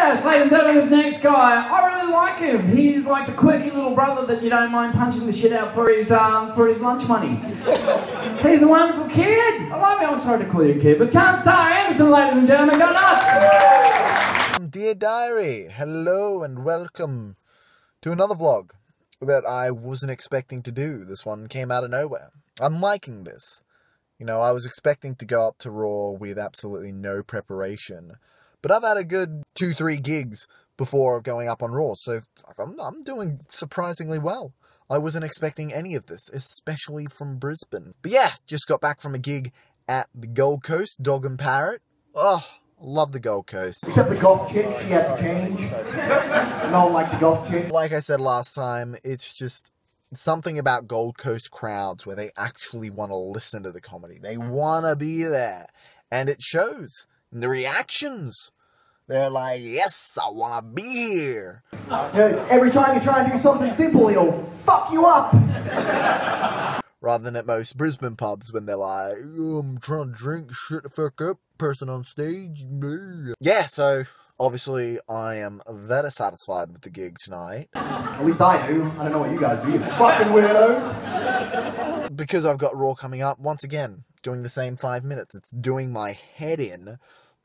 Yes, ladies and gentlemen, this next guy, I really like him. He's like the quirky little brother that you don't mind punching the shit out for his lunch money. He's a wonderful kid. I love him. I'm sorry to call you a kid, but Charnstar Anderson, ladies and gentlemen, go nuts! Dear Diary, hello and welcome to another vlog that I wasn't expecting to do. This one came out of nowhere. I'm liking this. You know, I was expecting to go up to Raw with absolutely no preparation. But I've had a good 2-3 gigs before going up on Raw, so I'm doing surprisingly well. I wasn't expecting any of this, especially from Brisbane. But yeah, just got back from a gig at the Gold Coast, Dog and Parrot. Oh, love the Gold Coast. Except the goth chick, she had to change. No one liked the goth chick. Like I said last time, it's just something about Gold Coast crowds where they actually want to listen to the comedy. They want to be there. And it shows. And the reactions, they're like, yes, I want to be here. So every time you try and do something simple, he'll fuck you up. Rather than at most Brisbane pubs when they're like, oh, I'm trying to drink, shut the fuck up, person on stage. Yeah, so obviously I am very satisfied with the gig tonight. At least I do. I don't know what you guys do, you fucking weirdos. Because I've got Raw coming up, once again, doing the same 5 minutes. It's doing my head in.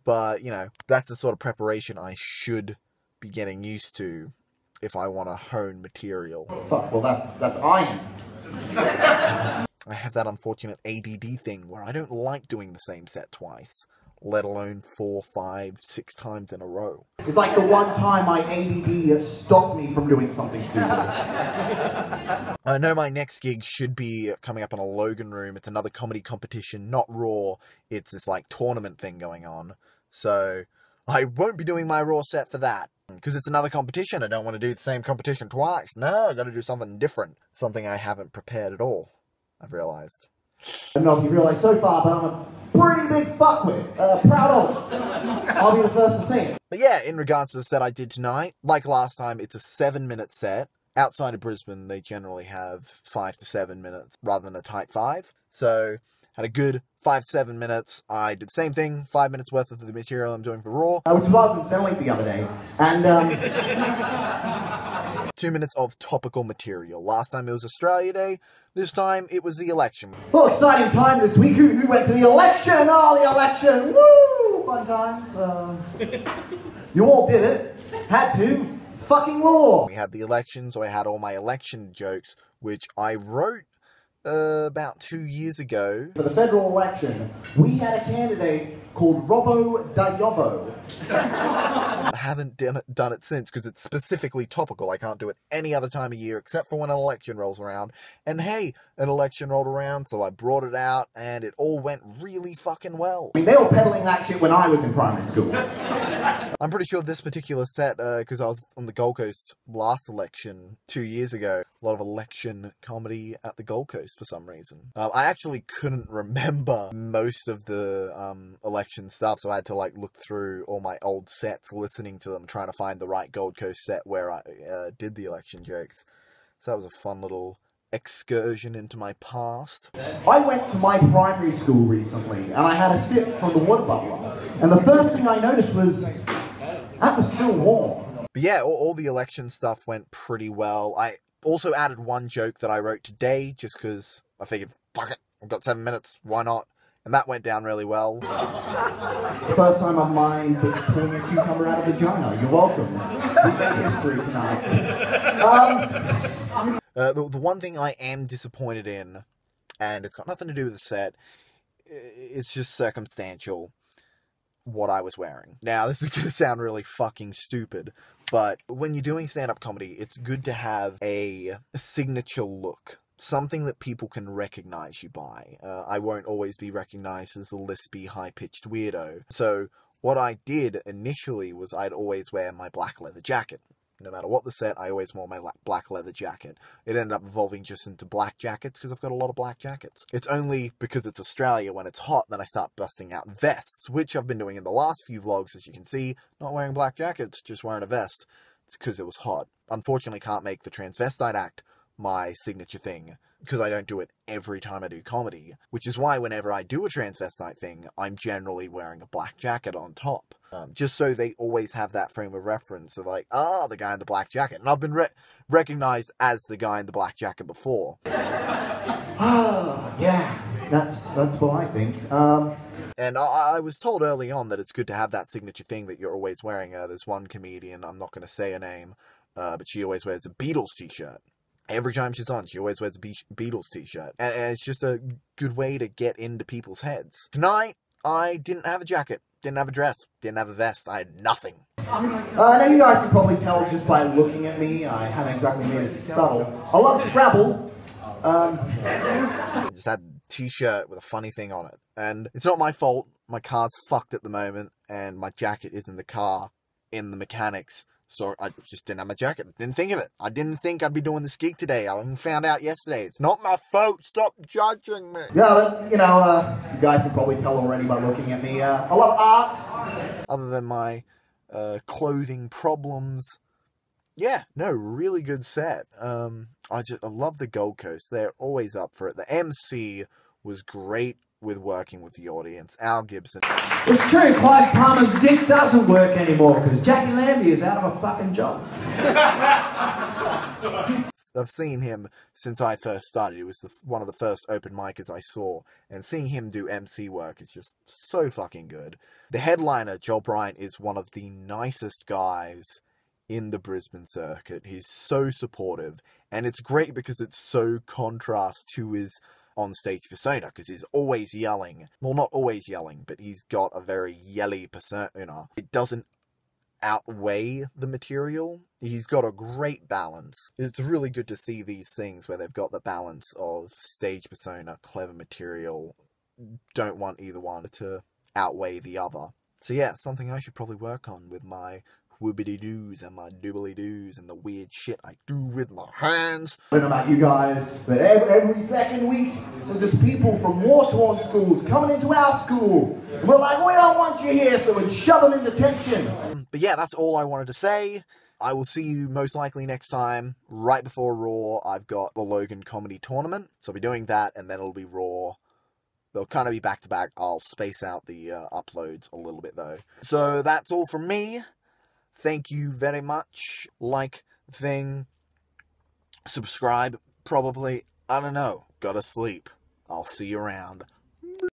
But, you know, that's the sort of preparation I should be getting used to if I want to hone material. Fuck, well that's iron. I have that unfortunate ADD thing where I don't like doing the same set twice, let alone 4, 5, 6 times in a row. It's like the one time my ADD stopped me from doing something stupid. I know my next gig should be coming up in a Logan Room. It's another comedy competition, not Raw. It's this like tournament thing going on. So I won't be doing my Raw set for that. Because it's another competition. I don't want to do the same competition twice. No, I got to do something different. Something I haven't prepared at all, I've realised. I don't know if you realise so far, but I'm a pretty big fuckwit. Proud of it. I'll be the first to say it. But yeah, in regards to the set I did tonight, like last time, it's a 7-minute set. Outside of Brisbane, they generally have 5 to 7 minutes rather than a tight 5. So, had a good 5 to 7 minutes. I did the same thing, 5 minutes worth of the material I'm doing for Raw. I was in Centrelink the other day, and 2 minutes of topical material. Last time it was Australia Day. This time it was the election. Well, exciting time this week. Who went to the election? Oh, the election! Woo! Fun times. You all did it. Had to. It's fucking law. We had the election, so I had all my election jokes, which I wrote about 2 years ago. For the federal election, we had a candidate called Robbo da Yobbo. I haven't done it since because it's specifically topical. I can't do it any other time of year except for when an election rolls around. And hey, an election rolled around, so I brought it out and it all went really fucking well. I mean, they were peddling that shit when I was in primary school. I'm pretty sure this particular set, because I was on the Gold Coast last election 2 years ago, a lot of election comedy at the Gold Coast for some reason. I actually couldn't remember most of the election stuff, so I had to like look through all my old sets, listening to them, trying to find the right Gold Coast set where I did the election jokes. So that was a fun little excursion into my past. I went to my primary school recently, and I had a sip from the water bubbler, and the first thing I noticed was that was still warm. But yeah, all the election stuff went pretty well. I also added one joke that I wrote today, just because I figured, fuck it, I've got 7 minutes, why not? And that went down really well. First time on mine was pulling a cucumber out of a vagina. You're welcome. We've got history tonight. The one thing I am disappointed in, and it's got nothing to do with the set, it's just circumstantial, what I was wearing. Now, this is going to sound really fucking stupid, but when you're doing stand-up comedy, it's good to have a signature look. Something that people can recognize you by. I won't always be recognized as the lispy, high-pitched weirdo. So what I did initially was I'd always wear my black leather jacket. No matter what the set, I always wore my black leather jacket. It ended up evolving just into black jackets because I've got a lot of black jackets. It's only because it's Australia when it's hot that I start busting out vests, which I've been doing in the last few vlogs, as you can see. Not wearing black jackets, just wearing a vest. It's because it was hot. Unfortunately, can't make the transvestite act my signature thing, because I don't do it every time I do comedy, which is why whenever I do a transvestite thing, I'm generally wearing a black jacket on top. just so they always have that frame of reference of like, the guy in the black jacket. And I've been recognized as the guy in the black jacket before. Yeah, that's what I think. And I was told early on that it's good to have that signature thing that you're always wearing. There's one comedian, I'm not going to say a name, but she always wears a Beatles t-shirt. Every time she's on, she always wears a Beatles t-shirt. And it's just a good way to get into people's heads. Tonight, I didn't have a jacket, didn't have a dress, didn't have a vest. I had nothing. I know you guys can probably tell just by looking at me. I haven't exactly made it subtle. I love Scrabble. I just had a t-shirt with a funny thing on it. And it's not my fault. My car's fucked at the moment, and my jacket is in the car, in the mechanics. So I just didn't have my jacket. Didn't think of it. I didn't think I'd be doing this gig today. I found out yesterday. It's not my fault. Stop judging me. Yeah, but, you guys can probably tell already by looking at me. I love art. Other than my clothing problems. Yeah, no, really good set. I love the Gold Coast. They're always up for it. The MC was great with working with the audience. Al Gibson. It's true, Clive Palmer's dick doesn't work anymore because Jackie Lambie is out of a fucking job. I've seen him since I first started. It was one of the first open micers I saw, and seeing him do MC work is just so fucking good. The headliner, Joel Bryant, is one of the nicest guys in the Brisbane circuit. He's so supportive, and it's great because it's so contrast to his on-stage persona, because he's always yelling. Well, not always yelling, but he's got a very yelly persona. It doesn't outweigh the material. He's got a great balance. It's really good to see these things where they've got the balance of stage persona, clever material. Don't want either one to outweigh the other. So yeah, something I should probably work on with my whoobity-doos and my doobly-doos and the weird shit I do with my hands. I don't know about you guys, but every second week, there's just people from war-torn schools coming into our school. And we're like, we don't want you here, so we'd shove them in detention. But yeah, that's all I wanted to say. I will see you most likely next time, right before Raw. I've got the Logan Comedy Tournament, so I'll be doing that, and then it'll be Raw. They'll kind of be back-to-back. I'll space out the uploads a little bit, though. So that's all from me. Thank you very much. Like the thing. Subscribe, probably. I don't know. Gotta sleep. I'll see you around.